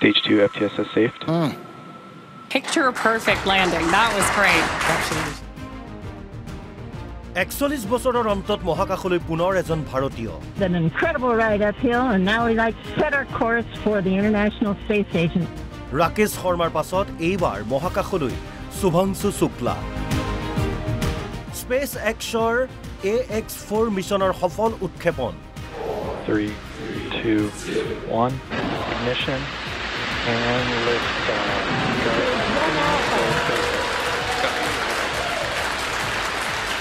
Stage 2 FTSS saved. Picture perfect landing. That was great. 41 বছৰৰ অন্তত মহাকাশলৈ পুনৰ এজন ভাৰতীয় An incredible ride uphill, and now we like set our course for the International Space Station. Rakesh শৰ্মাৰ পাছত এইবাৰ মহাকাশলৈ শুভাংশু শুক্লা স্পেচ এক্সৰ AX4 মিছনৰ সফল উৎক্ষেপন 3, 2, 1. Ignition and liftoff.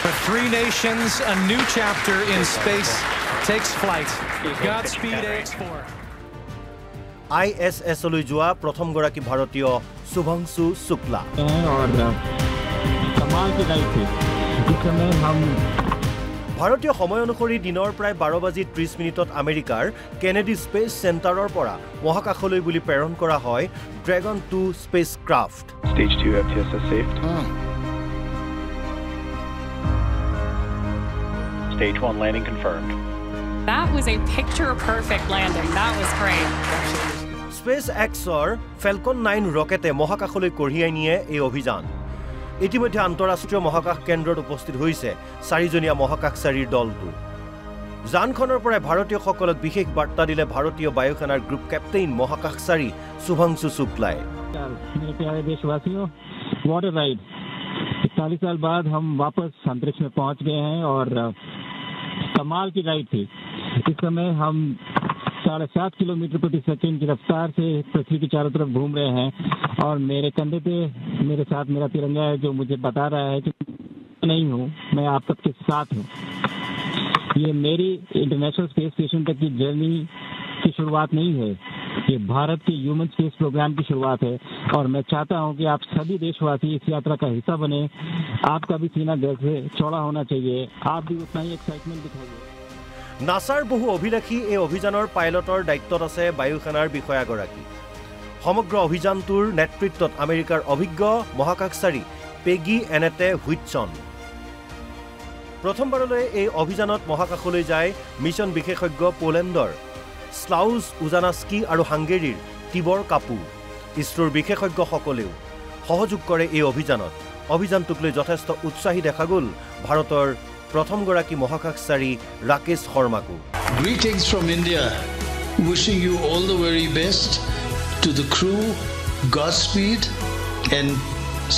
For 3 nations, a new chapter in space takes flight. Godspeed, AX4. ISS লৈ যোৱা প্ৰথমগৰাকী ভাৰতীয় শুভাংশু শুক্লা और कमाल की राइड थी जिस समय हम ভাৰতীয় সময় অনুসৰি দিনৰ প্ৰায় 12:30 আমেৰিকাৰ কেনেডি স্পেচ চেণ্টাৰৰ পৰা মহাকাশলৈ বুলি প্ৰেৰণ কৰা হয় dragon 2 space craft Stage 2 FTSS saved. Stage 1 landing confirmed. That was a picture perfect landing. That was great. Space এক্সৰ ফেলকন 9 ৰকেটে মহাকাশলৈ কঢ়িয়াই নিয়ে এই অভিযান ইতিমধ্যে আন্তঃৰাষ্ট্ৰীয় মহাকাশ কেন্দ্ৰত উপস্থিত হৈছে 4জনীয়া মহাকাশচাৰীৰ দলটো যানখনৰ পৰা ভাৰতীয়সকলক বিশেষ বাৰ্তা দিলে ভাৰতীয় বায়ুসেনাৰ গ্ৰুপ কেপ্টেইন মহাকাশচাৰী শুভাংশু শুক্লাই मेरे प्यारे देशवासियों व्हाट अ राइड 40 साल बाद हम वापस अंतरिक्ष में पहुंच गए हैं और कमाल की राइड थी इस समय हम 7.5 किलोमीटर प्रति सेकंड की रफ्तार से पृथ्वी के चारों तरफ घूम रहे हैं और मेरे कंधे पे मेरे साथ मेरा तिरंगा है जो मुझे बता रहा है कि नहीं हूँ मैं आप सबके साथ हूँ ये मेरी इंटरनेशनल स्पेस स्टेशन तक की जर्नी की शुरुआत नहीं है ये भारत के ह्यूमन स्पेस प्रोग्राम की शुरुआत है और मैं चाहता हूँ कि आप सभी देशवासी इस यात्रा का हिस्सा बने आपका भी सीना गर्व से चौड़ा होना चाहिए आप भी उतना ही एक्साइटमेंट दिखाइए নাছাৰ বহু অভিলাষী এই অভিযানৰ পাইলটৰ দায়িত্বত আছে বায়ুসেনাৰ বিষয়াগৰাকী সমগ্ৰ অভিযানটোৰ নেতৃত্বত আমেৰিকাৰ অভিজ্ঞ মহাকাশচাৰী পেগি এনেটে হুইটছন প্ৰথমবাৰলৈ এই অভিযানত মহাকাশলৈ যায় মিছন বিশেষজ্ঞ পোলেণ্ডৰ স্লাউজ উজানাস্কি আৰু হাংগেৰীৰ টিবৰ কাপু ইছৰোৰ বিশেষজ্ঞসকলেও সহযোগ কৰে এই অভিযানত অভিযানটোক লৈ যথেষ্ট উৎসাহী দেখা গ'ল ভাৰতৰ প্ৰথমগৰাকী মহাকাশচাৰী Rakesh শৰ্মাকো Greetings from India. Wishing you all the very best. To the crew, Godspeed, and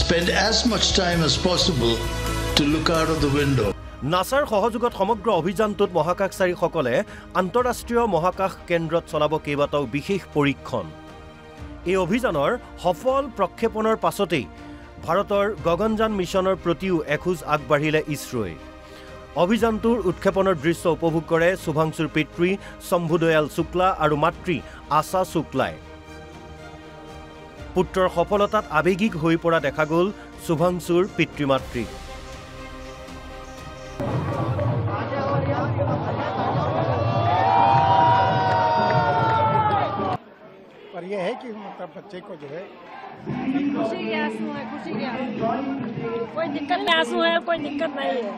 spend as much time as possible to look out of the window. নাছাৰ সহযোগত সমগ্ৰ অভিযানটোত মহাকাশচাৰীসকলে আন্তঃৰাষ্ট্ৰীয় মহাকাশ কেন্দ্ৰত চলাব কেইবাটাও বিশেষ পৰীক্ষণ এই অভিযানৰ সফল প্ৰক্ষেপণৰ পাছতেই ভাৰতৰ গগনযান মিছনৰ প্ৰতিও এখোজ আগবাঢ়িলে ইছৰোই অভিযানটোৰ উৎক্ষেপণৰ দৃশ্য উপভোগ কৰে শুভাংশুৰ পিতৃ শম্ভুদয়াল শুক্লা আৰু মাতৃ আশা শুক্লাই পুত্ৰৰ সফলতাত আবেগিক হৈ পৰা দেখা গ'ল শুভাংশুৰ পিতৃ-মাতৃ पर यह है कि मतलब बच्चे को जो है खुशी के आंसू है कोई दिक्कत नहीं आंसू है कोई दिक्कत नहीं है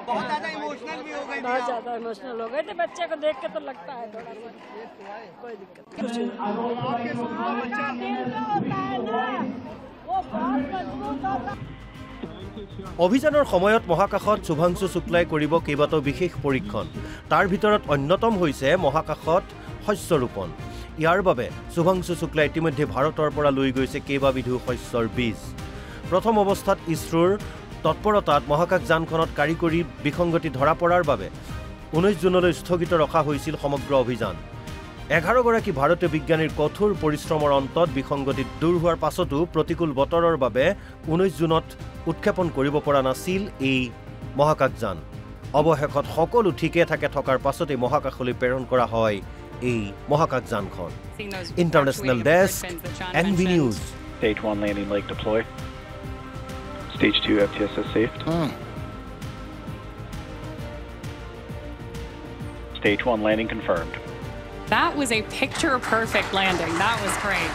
बहुत ज्यादा इमोशनल हो गए थे बच्चे को देख के तो लगता है थोड़ा सा कोई दिक्कत অভিযানৰ সময়ত মহাকাশত শুভাংশু শুক্লাই কৰিব কেইবাটাও বিশেষ পৰীক্ষণ তাৰ ভিতৰত অন্যতম হৈছে মহাকাশত শস্য ৰোপণ ইয়াৰ বাবে শুভাংশু শুক্লাই ইতিমধ্যে ভাৰতৰ পৰা লৈ গৈছে কেইবাবিধো শস্যৰ বীজ প্ৰথম অৱস্থাত ইছৰোৰ তৎপৰতাত মহাকাশ যানখনত কাৰিকৰী বিসংগতি ধৰা পৰাৰ বাবে 19 জুনলৈ স্থগিত ৰখা হৈছিল সমগ্ৰ অভিযান 11 গৰাকী ভাৰতীয় বিজ্ঞানীৰ কঠোৰ পৰিশ্ৰমৰ অন্তত বিসংগতি দূৰ হোৱাৰ পাছতো প্ৰতিকূল বতৰৰ বাবে 19 জুনত উৎক্ষেপণ কৰিব পৰা নাছিল এই মহাকাশযান অৱশেষত সকলো ঠিকে থাকে থকাৰ পাছতে মহাকাশলৈ প্ৰেৰণ কৰা হয় এই মহাকাশযানখন international desk NB news Stage 1 landing leg deploy. Stage 2 FTSS saved. Stage 1 landing confirmed. That was a picture perfect landing. That was great.